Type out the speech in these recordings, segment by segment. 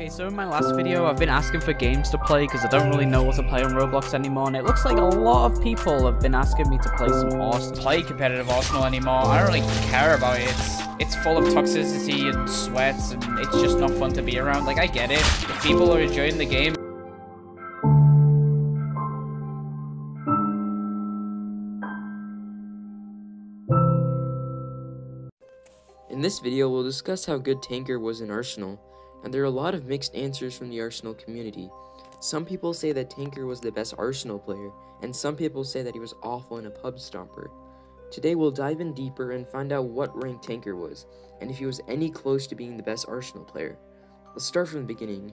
Okay, so in my last video, I've been asking for games to play because I don't really know what to play on Roblox anymore, and it looks like a lot of people have been asking me to play some Arsenal. Play competitive Arsenal anymore. I don't really care about it. It's full of toxicity and sweats, and it's just not fun to be around. Like, I get it. If people are enjoying the game. In this video, we'll discuss how good Tanker was in Arsenal, and there are a lot of mixed answers from the Arsenal community. Some people say that Tanker was the best Arsenal player, and some people say that he was awful and a pub stomper. Today we'll dive in deeper and find out what rank Tanker was, and if he was any close to being the best Arsenal player. Let's start from the beginning.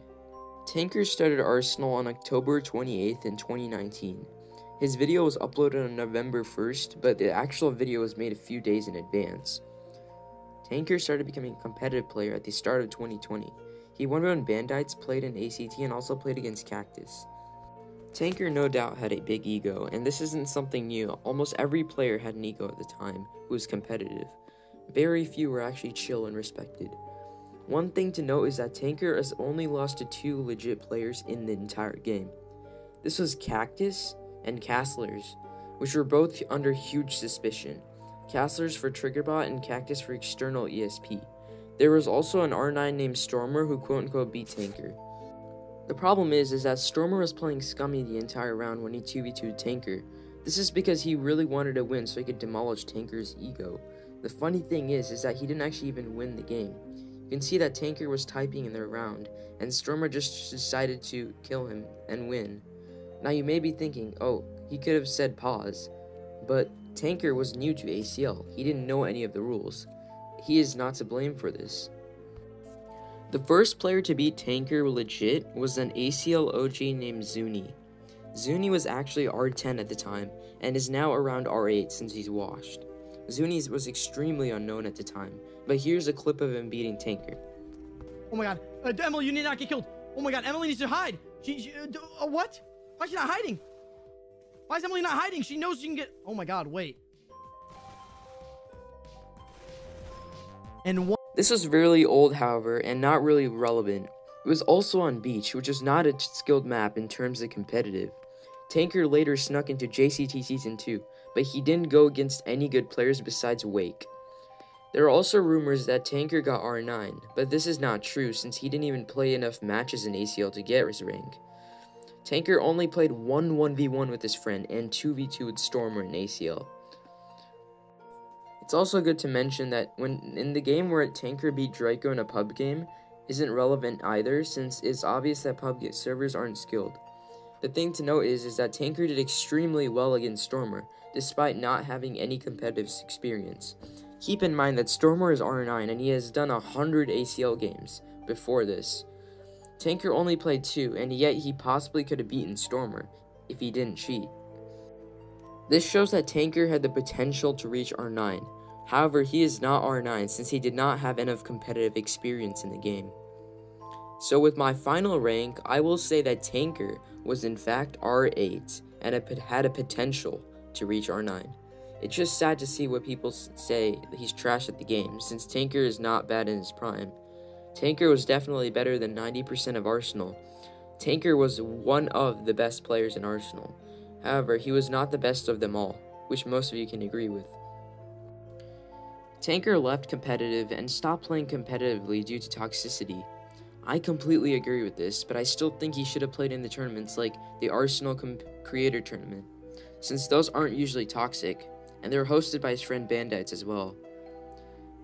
Tanker started Arsenal on October 28th in 2019. His video was uploaded on November 1st, but the actual video was made a few days in advance. Tanker started becoming a competitive player at the start of 2020. He won when Bandites played in ACT and also played against Cactus. Tanker no doubt had a big ego, and this isn't something new. Almost every player had an ego at the time who was competitive. Very few were actually chill and respected. One thing to note is that Tanker has only lost to 2 legit players in the entire game. This was Cactus and Castlers, which were both under huge suspicion. Castlers for Triggerbot and Cactus for external ESP. There was also an R9 named Stormer who quote-unquote beat Tanker. The problem is that Stormer was playing scummy the entire round when he 2v2'd Tanker. This is because he really wanted to win so he could demolish Tanker's ego. The funny thing is that he didn't actually even win the game. You can see that Tanker was typing in their round, and Stormer just decided to kill him and win. Now you may be thinking, oh, he could have said pause, but Tanker was new to ACL. He didn't know any of the rules. He is not to blame for this. The first player to beat Tanker legit was an ACL OG named Zuni. Zuni was actually R10 at the time, and is now around R8 since he's washed. Zuni was extremely unknown at the time, but here's a clip of him beating Tanker. Oh my god, Emily, you need not get killed. Oh my god, Emily needs to hide. What? Why is she not hiding? Why is Emily not hiding? She knows she can get... Oh my god, wait. And what? This was really old, however, and not really relevant. It was also on Beach, which is not a skilled map in terms of competitive. Tanker later snuck into JCT Season 2, but he didn't go against any good players besides Wake. There are also rumors that Tanker got R9, but this is not true since he didn't even play enough matches in ACL to get his rank. Tanker only played 1v1 with his friend and 2v2 with Stormer in ACL. It's also good to mention that when in the game where Tanker beat Draco in a pub game isn't relevant either, since it's obvious that pub servers aren't skilled. The thing to note is that Tanker did extremely well against Stormer, despite not having any competitive experience. Keep in mind that Stormer is R9 and he has done 100 ACL games before this. Tanker only played 2, and yet he possibly could have beaten Stormer if he didn't cheat. This shows that Tanker had the potential to reach R9. However, he is not R9 since he did not have enough competitive experience in the game. So with my final rank, I will say that Tanker was in fact R8 and had a potential to reach R9. It's just sad to see what people say that he's trash at the game, since Tanker is not bad in his prime. Tanker was definitely better than 90% of Arsenal. Tanker was one of the best players in Arsenal. However, he was not the best of them all, which most of you can agree with. Tanker left competitive and stopped playing competitively due to toxicity. I completely agree with this, but I still think he should have played in the tournaments like the Arsenal Creator Tournament, since those aren't usually toxic, and they're hosted by his friend Bandites as well.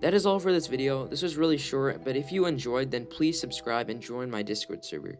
That is all for this video. This was really short, but if you enjoyed, then please subscribe and join my Discord server.